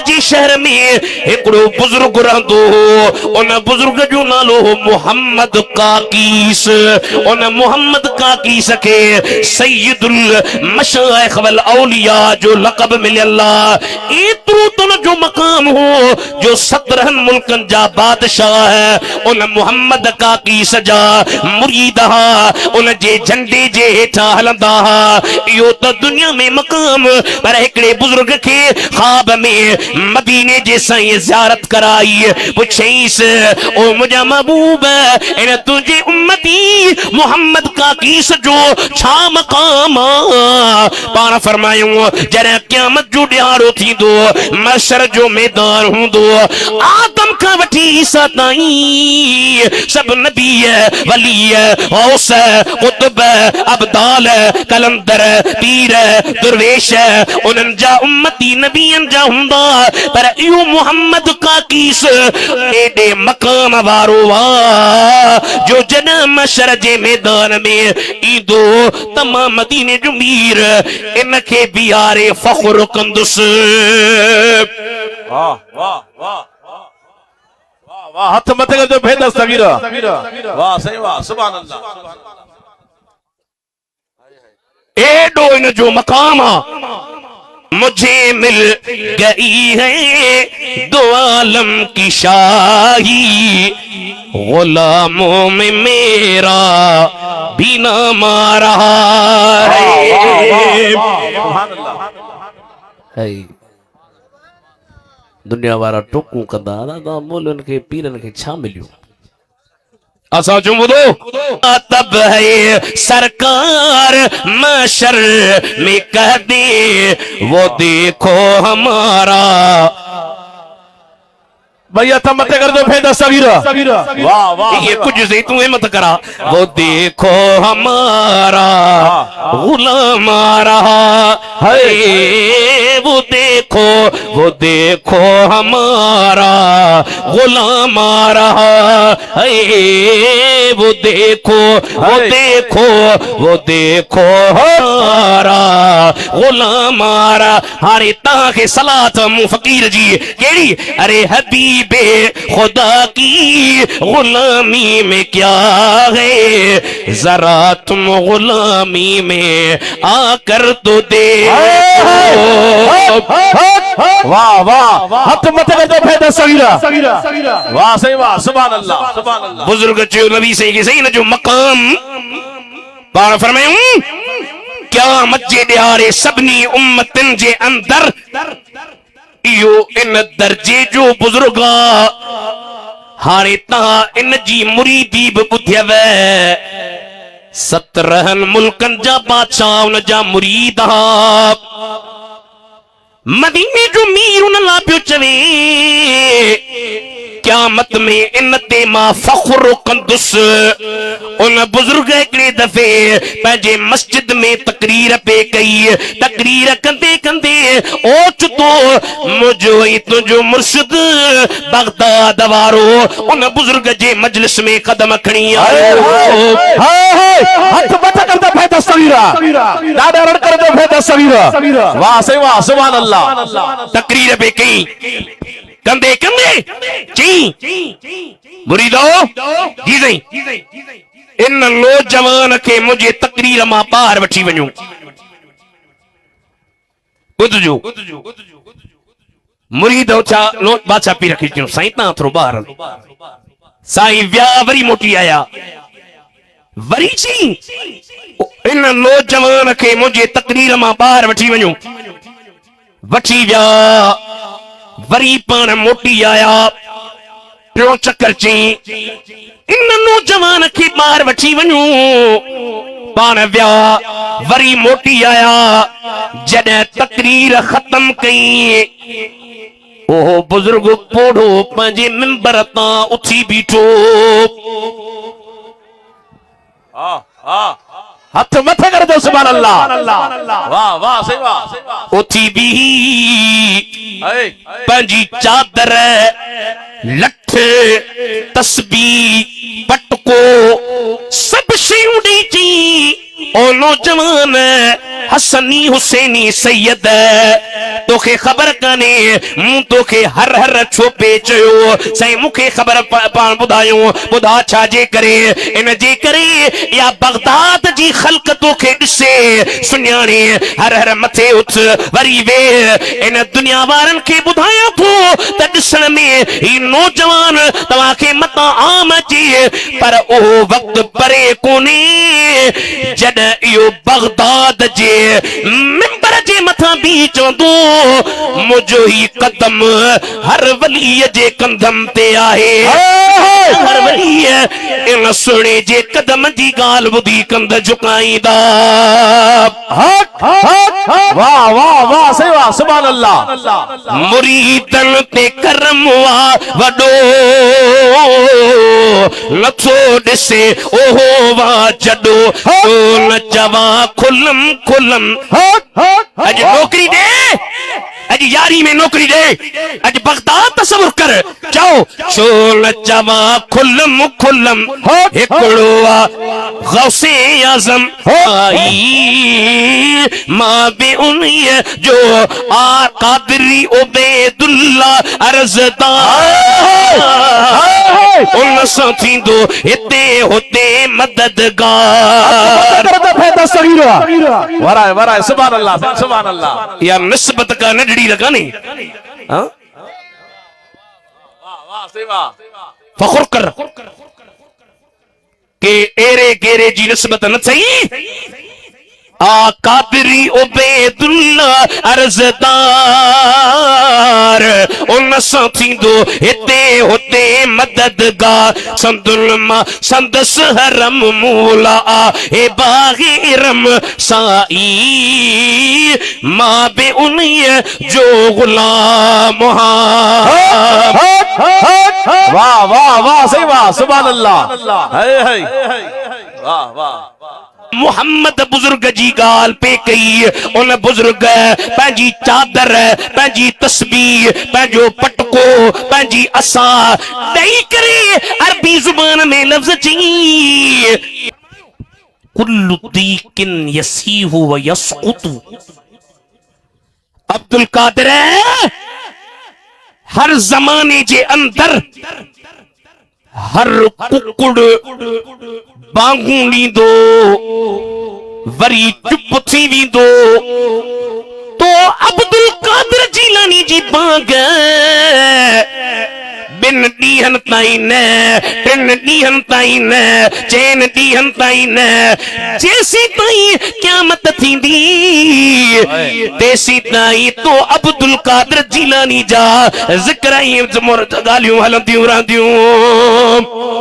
जी शहर में एकड़ो बुजुर्ग रहंदो हो, उन बुजुर्ग जो नालो हो मोहम्मद काकीस। उन मोहम्मद काकीस के सैयदुल मशाइख वल औलिया जो लक़ब मिलियल आहे। एतिरो तुन जो मकाम हो जो 17 मुल्कन जा बादशाह है उन मोहम्मद काकीस जा मुरीद हा, उन जे झंडे जे हेठा हलंदा हा। इहो त दुनिया में मकाम, पर हिकड़े बुजुर्ग के ख्वाब में मदीने जे साईं ज़ियारत कराई। पुछईस ओ मुझा महबूब इन तुझे उम्मती मोहम्मद काकीस जो छा मकाम आ? पाण फरमायूं जॾहिं क़यामत जो ॾियारो थींदो, महशर जो मैदान हूंदो, आदम का वठी ईसा ताईं सब नबी वली गौस कुतुब अब्दाल कलंदर पीर दुर्वेश उन्हनि जा उम्मती नबियन जा हुंदा, पर इहो मोहम्मद काकीस एडे मकाम वारो आ जो जॾहिं महशर जे मैदान में ईंदो तमाम मदीने जो मीर इनखे बियारे फख्र कंदुसि। वाह वाह वाह वाह, हाथ मथे कर जो भेद सगीरा, वाह सही, वाह सुभान अल्लाह। एडो इन जो मकाम मुझे मिल गई है दो आलम की शाही, गुलामों में मेरा भी नाम आ रहा है। दुनिया वारा टोकू कंदा दादा मोलन के पीरन के छा मिलियो। असा जो बुधो तब है सरकार महशर में कह दे वो देखो हमारा। भैया था मत कर दो भेदा सगीरा, वाह वाह, ये कुछ से तू मत करा। वो देखो हमारा गुलाम आ रहा है, वो देखो हमारा गुलाम आ रहा है, वो देखो हमारा गुलाम आ रहा। हारे ता के सलात मुंह फकीर जी केड़ी, अरे हबीबे खुदा की गुलामी में क्या है, जरा तुम गुलामी में आकर तो दे। वाह वाह, हाथ मत कर दो भेद सगीरा, वाह सही, वाह सुभान अल्लाह सुभान अल्लाह। बुजुर्ग जो नबी से के सही न जो मकाम पाण फरमायूं क्या मजे ॾियारे सभिनी उम्मतन जे अंदर इहो इन दर्जे जो बुजुर्ग हाणे तहां इन जी मुरीदी बि ॿुधियव। 17 मुल्कन जा बादशाह उन जा मुरीद हा। मदीने जो मीर उन ला पियो चवे क़यामत में इन ते मां फख्र कंदुसि। उन बुजुर्ग हिकिड़े दफ़े पंहिंजे मस्जिद में तकरीर पे कई। तकरीर कंदे कंदे ओचितो मुंहिंजो ऐं तुंहिंजो मुर्शिद बगदाद वारो उन बुजुर्ग जे मजलिस में कदम खणी आयो। हथ मत कर दो भेद सगीरा, ॾाढा रड़ कर दो भेद सगीरा, वाह सही, वाह सुभान अल्लाह। तकरीर पे कई कंदे कंदे चई मुरीदो जी सही, इन नौजवान के मुझे तकरीर मां ॿाहिरि वठी वञो। ॿुधजो मुरीद छा बादशाह पीर खे चयो साईं तव्हां थोरो ॿाहिरि। साईं विया वरी मोटी आया, वरी चई इन नौजवान के मुझे तकरीर मां ॿाहिरि वठी वञो। वठी विया वरी पाण मोटी आया, टियों चक्कर चई इन नौजवान के ॿाहिरि वठी वञो। पाण विया वरी मोटी आया, जॾहिं तकरीर ख़त्म कई ओहो बुजुर्ग पोढ़ो पंहिंजे मिंबर तां उथी बीठो। हथ मथे कर दो सुभान अल्लाह, वाह वाह सही, वाह। उथी भी पंहिंजी चादर लठ तस्बी पटको सब शयूं ॾेई चई ओ नौजवान हसनी हुसैनी सैयद तोखे ख़बर काने मूं तोखे हर हर छोपे चयो साईं मूंखे ख़बर पाण ॿुधायो ॿुधा छाजे करे इन जे करे या बगदाद जी ख़ल्क़ तोखे ॾिसे सुञाणे हर हर मथे उथ वरी वे इन दुनिया वारनि खे ॿुधायां थो त ॾिसण में ही नौजवान तव्हांखे मतां आम अचे पर उहो वक़्तु परे कोन्हे जॾहिं इहो बगदाद जे मिंबर जे मथां बीह चवंदो मुंहिंजो ही कदम हर वलीअ जे कंधम ते आहे हर वलीअ इन सुहिणे जे कदम जी ॻाल्हि ॿुधी कंध झुकाईंदा वाह वाह वाह सही वाह सुभान अल्लाह मुरीदन ते करम वा वॾो नथो ॾिसे ओहो वा जॾो न चवां खुलम खुलम अॼु नौकरी ॾे अॼु यारी में नौकरी ॾे अॼु बगदाद तसवुर कर चओ छो न चवां खुलम खुलम हिकिड़ो गौसे आज़म आई मां बि उन्हीअ जो कादरी उबैदुल्ला अर्ज़दार उन सां थींदो हिते हुते मददगार वराए वराए सुभान अल्लाह सुभान अल्लाह या निस्बत का नडड़ी लगानी हां वाह वाह सही वाह फख्र कर के एरे गेरे जी निस्बत न सही कादरी उबैदुल्ला अर्ज़दार उन सां थींदो हिते हुते मददगार संदुल मां संदस हरम मूला हे बाग़िरम साई मां बि उन्हीअ जो गुलाम वाह वाह वाह सही वाह सुभान अल्लाह है वाह वाह मुहम्मद बुजुर्ग जी गाल पे कई उन बुजुर्ग पंहिंजी चादर पंहिंजी तस्बीह पंहिंजो पटको पंहिंजी असा ॾेई करे अरबी ज़ुबान में लफ़्ज़ चई कुल्लु दीकिन यसीहु व यसकुतु अब्दुल कादिर हर ज़माने जे अंदर हर कुकुड़ बांगू ॾींदो वरी चुप थी वेंदो तो अब्दुल कादिर जीलानी जी बांग बिन ॾींहंनि ताईं न टिन ॾींहंनि ताईं न चइनि ॾींहंनि ताईं न जेसीं ताईं क़यामत थींदी तेसीं ताईं तो अब्दुल कादिर जीलानी जा ज़िक्र ऐं ॻाल्हियूं हलंदियूं रहंदियूं।